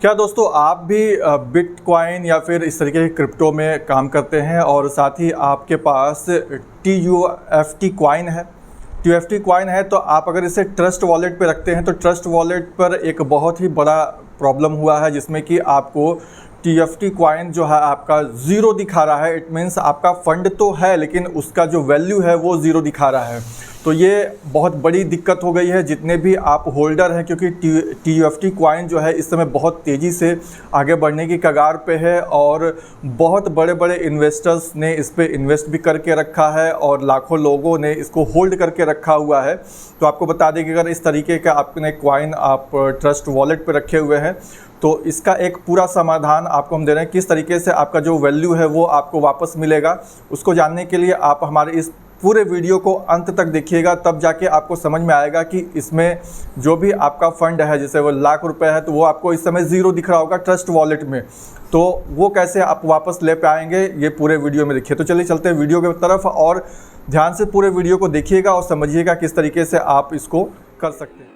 क्या दोस्तों आप भी बिटकॉइन या फिर इस तरीके के क्रिप्टो में काम करते हैं और साथ ही आपके पास TUFT कॉइन है। TUFT कॉइन है तो आप अगर इसे ट्रस्ट वॉलेट पे रखते हैं तो ट्रस्ट वॉलेट पर एक बहुत ही बड़ा प्रॉब्लम हुआ है जिसमें कि आपको TUFT कॉइन जो है आपका ज़ीरो दिखा रहा है। इट मीन्स आपका फंड तो है लेकिन उसका जो वैल्यू है वो ज़ीरो दिखा रहा है। तो ये बहुत बड़ी दिक्कत हो गई है जितने भी आप होल्डर हैं, क्योंकि TUFT कॉइन जो है इस समय बहुत तेज़ी से आगे बढ़ने की कगार पे है और बहुत बड़े बड़े इन्वेस्टर्स ने इस पे इन्वेस्ट भी करके रखा है और लाखों लोगों ने इसको होल्ड करके रखा हुआ है। तो आपको बता दें कि अगर इस तरीके का आपने कॉइन आप ट्रस्ट वॉलेट पे रखे हुए हैं तो इसका एक पूरा समाधान आपको हम दे रहे हैं। किस तरीके से आपका जो वैल्यू है वो आपको वापस मिलेगा, उसको जानने के लिए आप हमारे इस पूरे वीडियो को अंत तक देखिएगा, तब जाके आपको समझ में आएगा कि इसमें जो भी आपका फंड है, जैसे वो लाख रुपए है तो वो आपको इस समय ज़ीरो दिख रहा होगा ट्रस्ट वॉलेट में, तो वो कैसे आप वापस ले पाएंगे ये पूरे वीडियो में देखिए। तो चलिए चलते हैं वीडियो की तरफ और ध्यान से पूरे वीडियो को देखिएगा और समझिएगा किस तरीके से आप इसको कर सकते हैं।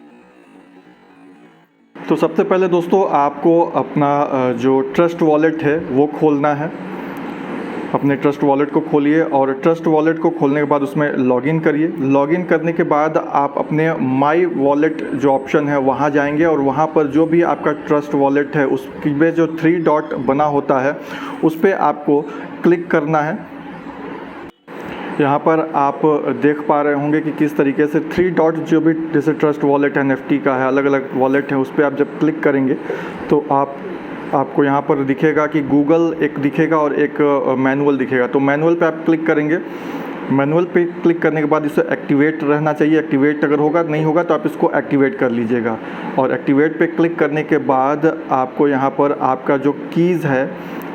तो सबसे पहले दोस्तों आपको अपना जो ट्रस्ट वॉलेट है वो खोलना है। अपने ट्रस्ट वॉलेट को खोलिए और ट्रस्ट वॉलेट को खोलने के बाद उसमें लॉगिन करिए। लॉगिन करने के बाद आप अपने माई वॉलेट जो ऑप्शन है वहाँ जाएंगे और वहाँ पर जो भी आपका ट्रस्ट वॉलेट है उसकी में जो 3 डॉट बना होता है उस पर आपको क्लिक करना है। यहाँ पर आप देख पा रहे होंगे कि किस तरीके से 3 डॉट जो भी जैसे ट्रस्ट वॉलेट है, NFT का है, अलग अलग वॉलेट है, उस पर आप जब क्लिक करेंगे तो आपको यहाँ पर दिखेगा कि गूगल एक दिखेगा और एक मैनुअल दिखेगा। तो मैनुअल पे आप क्लिक करेंगे। मैनुअल पे क्लिक करने के बाद इसे एक्टिवेट रहना चाहिए। एक्टिवेट अगर होगा नहीं होगा तो आप इसको एक्टिवेट कर लीजिएगा। और एक्टिवेट पे क्लिक करने के बाद आपको यहाँ पर आपका जो कीज़ है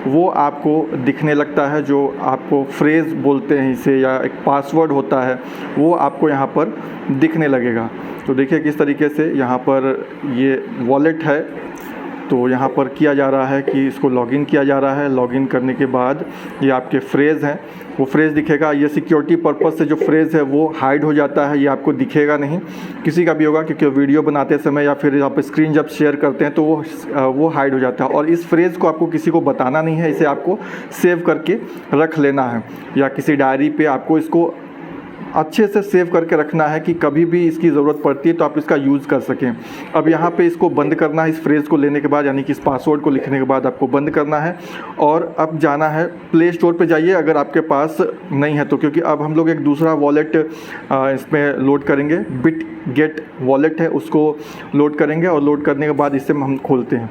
वो आपको दिखने लगता है, जो आपको फ्रेज़ बोलते हैं इसे या एक पासवर्ड होता है वो आपको यहाँ पर दिखने लगेगा। तो देखिए किस तरीके से यहाँ पर ये वॉलेट है तो यहाँ पर किया जा रहा है कि इसको लॉगिन किया जा रहा है। लॉगिन करने के बाद ये आपके फ्रेज़ हैं वो फ्रेज़ दिखेगा। ये सिक्योरिटी पर्पज़ से जो फ्रेज़ है वो हाइड हो जाता है, ये आपको दिखेगा नहीं। किसी का भी होगा क्योंकि वीडियो बनाते समय या फिर आप स्क्रीन जब शेयर करते हैं तो वो हाइड हो जाता है। और इस फ्रेज़ को आपको किसी को बताना नहीं है, इसे आपको सेव करके रख लेना है या किसी डायरी पे आपको इसको अच्छे से सेव करके रखना है कि कभी भी इसकी ज़रूरत पड़ती है तो आप इसका यूज़ कर सकें। अब यहाँ पे इसको बंद करना है। इस फ्रेज़ को लेने के बाद यानी कि इस पासवर्ड को लिखने के बाद आपको बंद करना है और अब जाना है प्ले स्टोर पे जाइए अगर आपके पास नहीं है तो, क्योंकि अब हम लोग एक दूसरा वॉलेट इसमें लोड करेंगे। बिटगेट वॉलेट है उसको लोड करेंगे और लोड करने के बाद इसे हम खोलते हैं।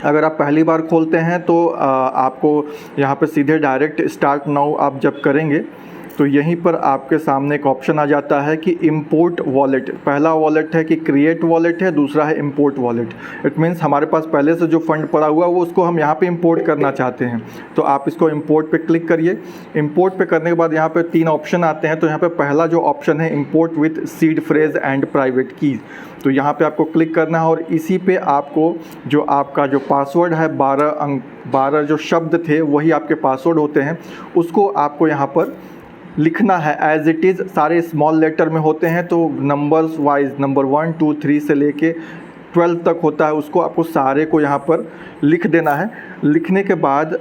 अगर आप पहली बार खोलते हैं तो आपको यहाँ पर सीधे डायरेक्ट स्टार्ट नाउ आप जब करेंगे तो यहीं पर आपके सामने एक ऑप्शन आ जाता है कि इंपोर्ट वॉलेट। पहला वॉलेट है कि क्रिएट वॉलेट है, दूसरा है इंपोर्ट वॉलेट। इट मीन्स हमारे पास पहले से जो फंड पड़ा हुआ है वो उसको हम यहाँ पे इंपोर्ट करना चाहते हैं तो आप इसको इंपोर्ट पे क्लिक करिए। इंपोर्ट पे करने के बाद यहाँ पे 3 ऑप्शन आते हैं। तो यहाँ पे पहला जो ऑप्शन है import with seed phrase and private keys, तो यहाँ पे आपको क्लिक करना है और इसी पे आपको जो आपका जो पासवर्ड है 12 जो शब्द थे वही आपके पासवर्ड होते हैं, उसको आपको यहाँ पर लिखना है एज इट इज़। सारे स्मॉल लेटर में होते हैं तो नंबर्स वाइज नंबर 1 2 3 से लेके 12 तक होता है, उसको आपको सारे को यहाँ पर लिख देना है। लिखने के बाद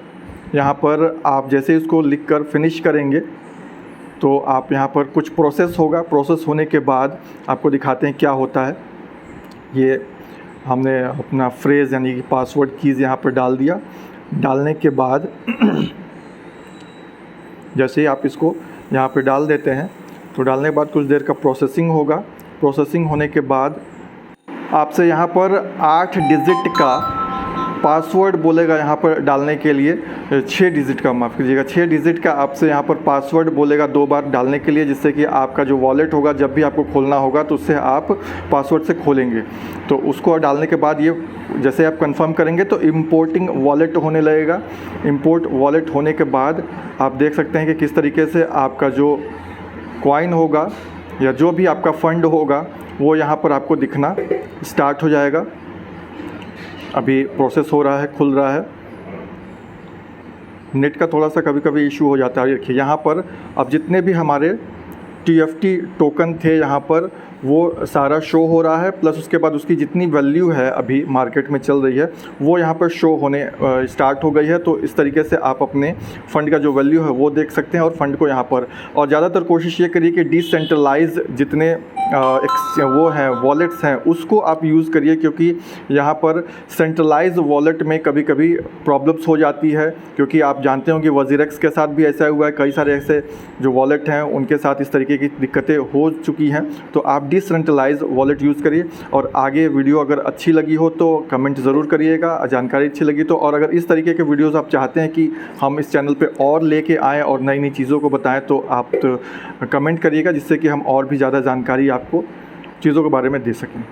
यहाँ पर आप जैसे इसको लिख कर फिनिश करेंगे तो आप यहाँ पर कुछ प्रोसेस होगा। प्रोसेस होने के बाद आपको दिखाते हैं क्या होता है। ये हमने अपना फ्रेज़ यानी कि पासवर्ड कीज़ यहाँ पर डाल दिया। डालने के बाद जैसे ही आप इसको यहाँ पे डाल देते हैं तो डालने के बाद कुछ देर का प्रोसेसिंग होगा। प्रोसेसिंग होने के बाद आपसे यहाँ पर 8 डिजिट का पासवर्ड बोलेगा यहाँ पर डालने के लिए। 6 डिजिट का, माफ़ कीजिएगा, 6 डिजिट का आपसे यहाँ पर पासवर्ड बोलेगा 2 बार डालने के लिए, जिससे कि आपका जो वॉलेट होगा जब भी आपको खोलना होगा तो उससे आप पासवर्ड से खोलेंगे। तो उसको डालने के बाद ये जैसे आप कंफर्म करेंगे तो इंपोर्टिंग वॉलेट होने लगेगा। इंपोर्ट वॉलेट होने के बाद आप देख सकते हैं कि किस तरीके से आपका जो कॉइन होगा या जो भी आपका फ़ंड होगा वो यहाँ पर आपको दिखना स्टार्ट हो जाएगा। अभी प्रोसेस हो रहा है, खुल रहा है। नेट का थोड़ा सा कभी कभी इशू हो जाता है। देखिए यहाँ पर अब जितने भी हमारे TFT टोकन थे यहाँ पर वो सारा शो हो रहा है, प्लस उसके बाद उसकी जितनी वैल्यू है अभी मार्केट में चल रही है वो यहाँ पर शो होने स्टार्ट हो गई है। तो इस तरीके से आप अपने फ़ंड का जो वैल्यू है वो देख सकते हैं और फंड को यहाँ पर, और ज़्यादातर कोशिश ये करिए कि डिसेंट्रलाइज जितने वो हैं वॉलेट्स हैं उसको आप यूज़ करिए, क्योंकि यहाँ पर सेंट्रलाइज वॉलेट में कभी कभी प्रॉब्लम्स हो जाती है, क्योंकि आप जानते हो कि वजीरेक्स के साथ भी ऐसा हुआ है, कई सारे ऐसे जो वॉलेट हैं उनके साथ इस तरीके की दिक्कतें हो चुकी हैं। तो आप डिसेंट्रलाइज वॉलेट यूज़ करिए। और आगे वीडियो अगर अच्छी लगी हो तो कमेंट ज़रूर करिएगा, जानकारी अच्छी लगी तो। और अगर इस तरीके के वीडियोज़ आप चाहते हैं कि हम इस चैनल पर और लेके आएँ और नई नई चीज़ों को बताएँ तो आप कमेंट करिएगा, जिससे कि हम और भी ज़्यादा जानकारी आपको चीज़ों के बारे में दे सकें।